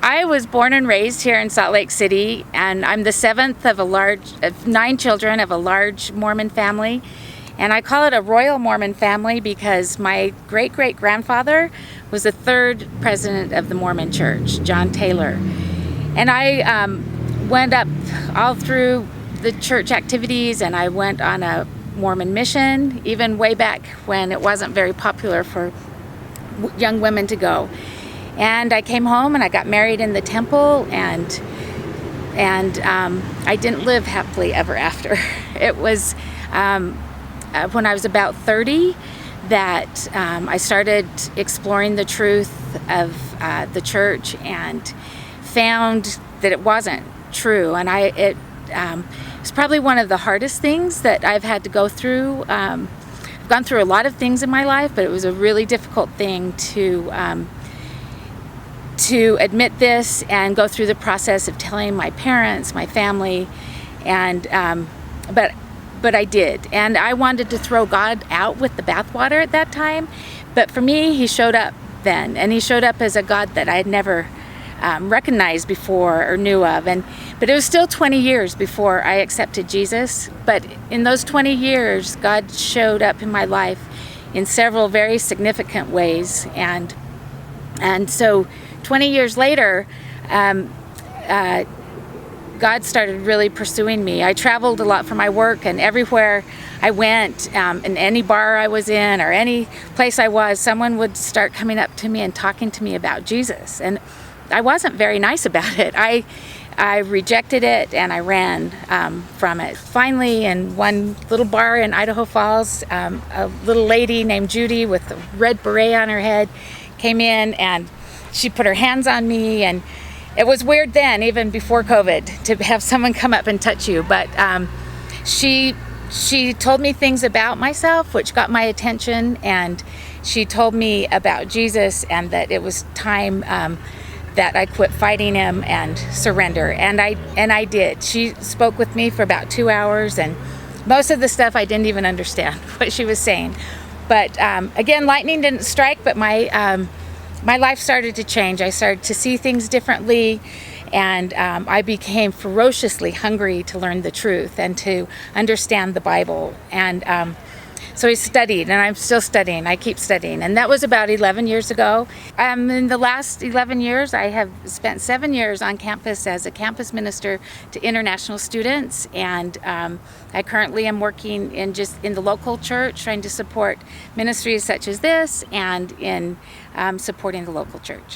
I was born and raised here in Salt Lake City, and I'm the seventh of 9 children of a large Mormon family. And I call it a royal Mormon family because my great-great-grandfather was the 3rd president of the Mormon Church, John Taylor. And I went up all through the church activities, and I went on a Mormon mission, even way back when it wasn't very popular for young women to go. And I came home and I got married in the temple, and I didn't live happily ever after. It was when I was about 30 that I started exploring the truth of the church and found that it wasn't true. And it was probably one of the hardest things that I've had to go through. I've gone through a lot of things in my life, but it was a really difficult thing to admit this and go through the process of telling my parents, my family, and but I did. And I wanted to throw God out with the bathwater at that time, but for me, He showed up then, and He showed up as a God that I had never recognized before or knew of. But it was still 20 years before I accepted Jesus. But in those 20 years, God showed up in my life in several very significant ways, and so 20 years later, God started really pursuing me. I traveled a lot for my work, and everywhere I went, in any bar I was in or any place I was, someone would start coming up to me and talking to me about Jesus. And I wasn't very nice about it. I rejected it, and I ran from it. Finally, in one little bar in Idaho Falls, a little lady named Judy with a red beret on her head came in, and she put her hands on me, and it was weird then, even before COVID, to have someone come up and touch you. But she told me things about myself, which got my attention, and she told me about Jesus and that it was time that I quit fighting him and surrender. And I did. She spoke with me for about 2 hours, and most of the stuff I didn't even understand what she was saying. But again, lightning didn't strike, but my life started to change. I started to see things differently, and I became ferociously hungry to learn the truth and to understand the Bible. And so I studied, and I'm still studying. I keep studying. And that was about 11 years ago. In the last 11 years, I have spent 7 years on campus as a campus minister to international students. And I currently am working in the local church, trying to support ministries such as this, and in supporting the local church.